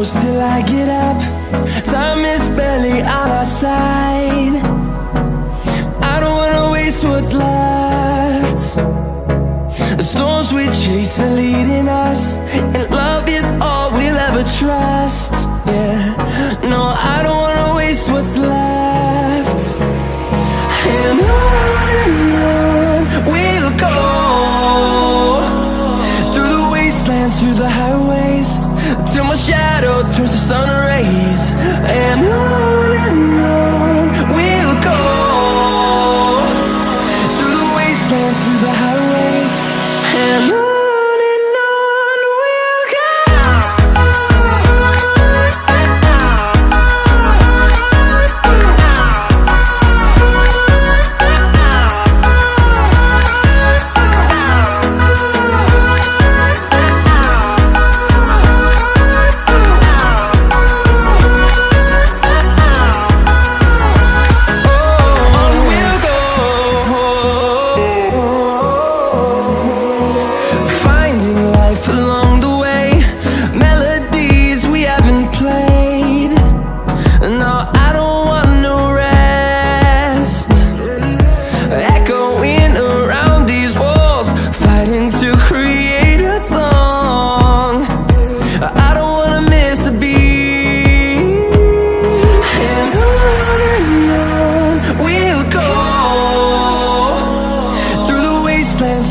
close till I get up. Time is barely on our side. I don't wanna waste what's left. The storms we chase are leading us, and love is all we'll ever trust. Yeah, no, I don't wanna waste what's left. And on we'll go, through the wastelands, through the highways, till my shadow turns to sun rays. And on we'll go, through the wastelands, through the highways, and on we'll go.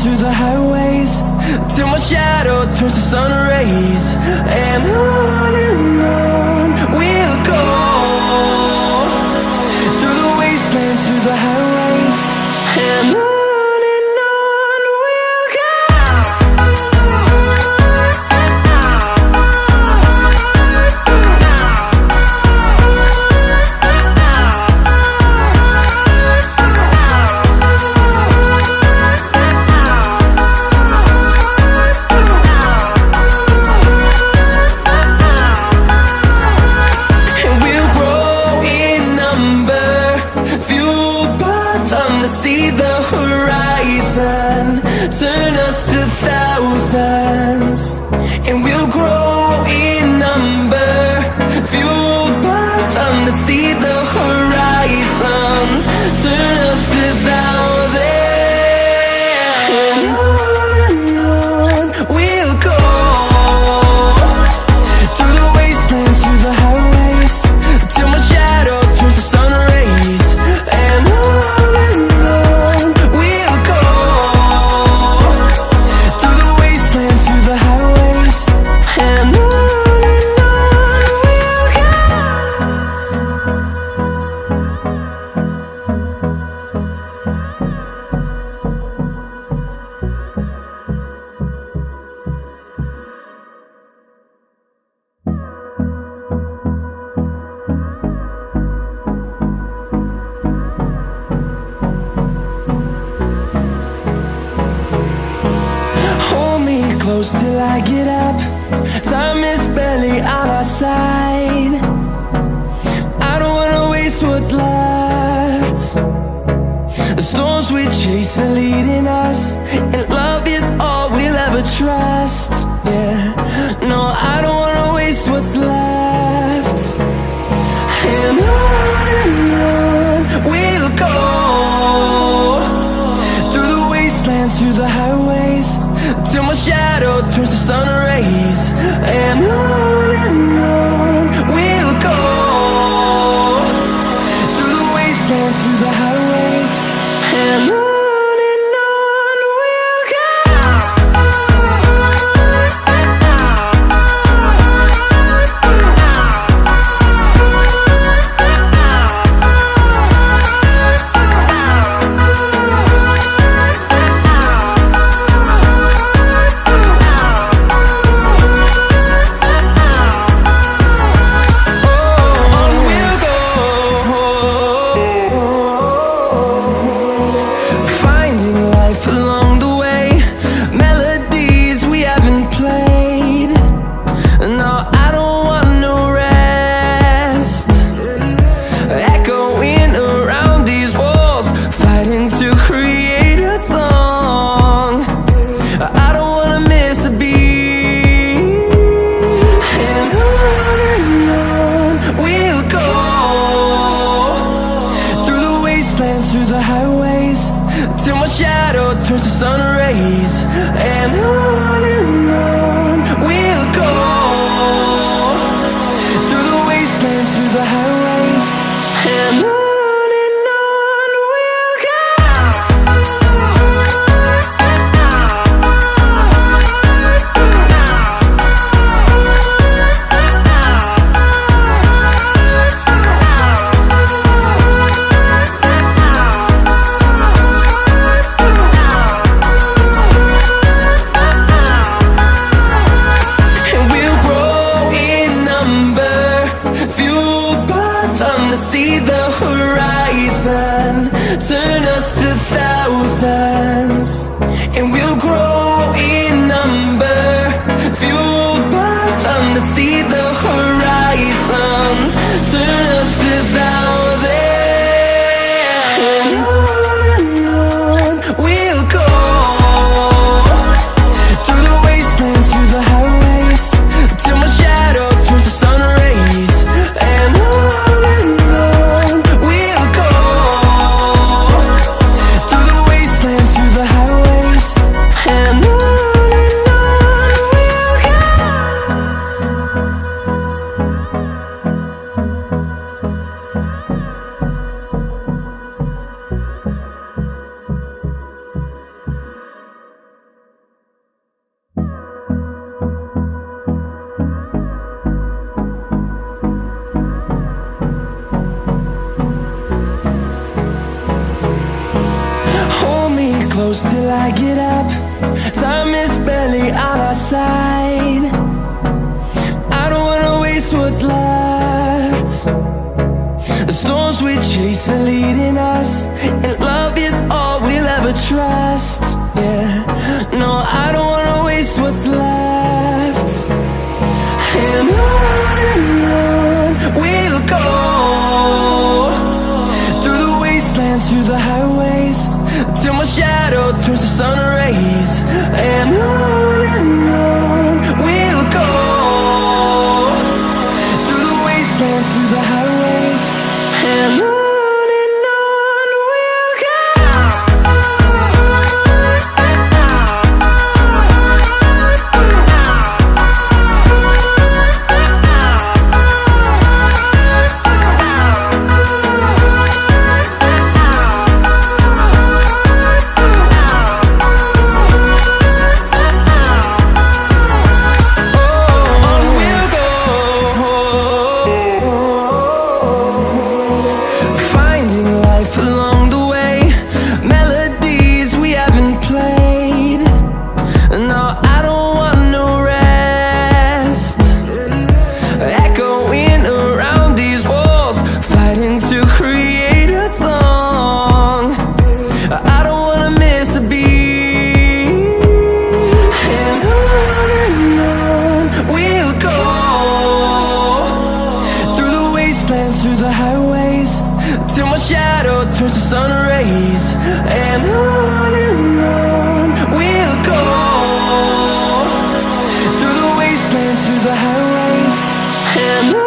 Through the highways, till my shadow turns to sun rays. And on we'll go, through the wastelands, through the highways, and on we'll go. See the horizon, turn us to thousands, and we'll grow in number, fueled by them. To see the horizon, turn us to thousands, and on we'll go, through the wastelands, through the highways, till my shadow turns to sun rays. And close till I get up. Time is barely on our side. I don't wanna waste what's left. The storms we chase are leading us, and love is all we'll ever trust. Yeah, no, I don't wanna waste what's left. And on we'll go, through the wastelands, through the highways, till my shadow turns to sun rays. And on we'll go, through the wastelands, through the highways, and on we'll go. turns to sun rays, and on we'll go, through the wastelands, through the highways, and on we'll go. See the horizon, turn us to thousands, and we'll grow in number, fueled by them to see the horizon, turn us to thousands, and on we'll go, through the wastelands, through the highways, till my shadow turns to sun rays, and on close till I get up. Time is barely on our side. I don't wanna waste what's left. The storms we chase are leading us, and love is all we'll ever trust. Yeah, no, I don't wanna waste what's left. And on we'll go, through the wastelands, through the highways, till my shadow turns to sun rays, and on we'll go, through the wastelands, through the highways, and on we'll go. Through the highways, till my shadow turns to sun rays, and on we'll go, through the wastelands, through the highways, and on.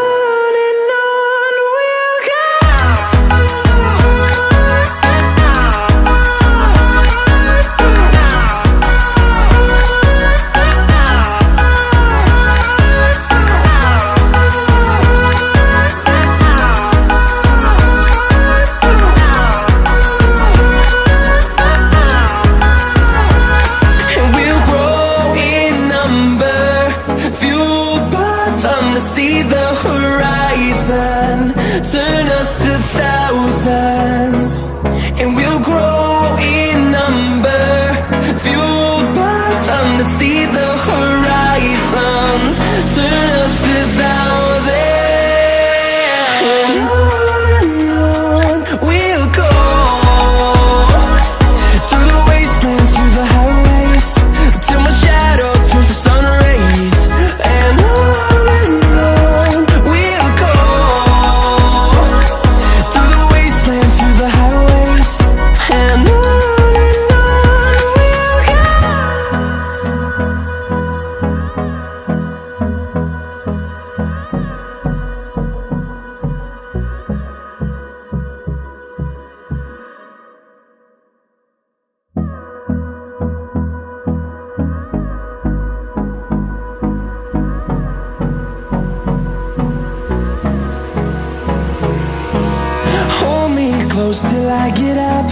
close till I get up.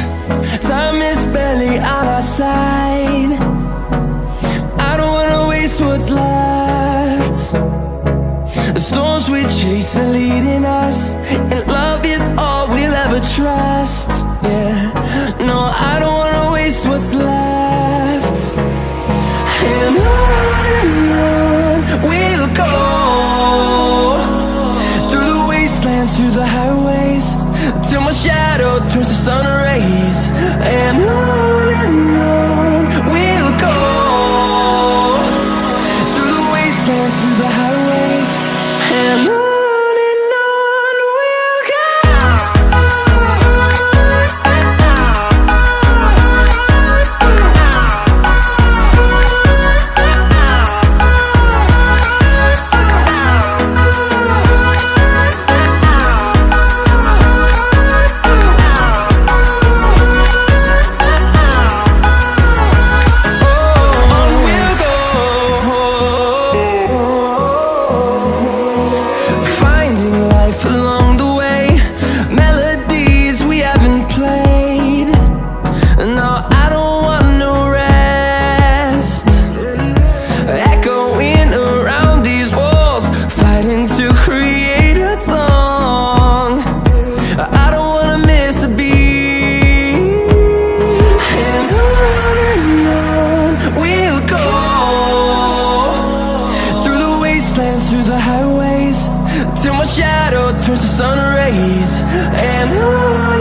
Time is barely on our side. I don't wanna waste what's left. The storms we chase are leading us, and love is all we'll ever trust. Yeah, no, I don't wanna waste what's left. And on we'll go, through the wastelands, through the highways, till my shadow turns to sun rays. And on we'll go, through the wastelands, through the highways, and on we'll go. Through the highways, till my shadow turns to sun rays. And on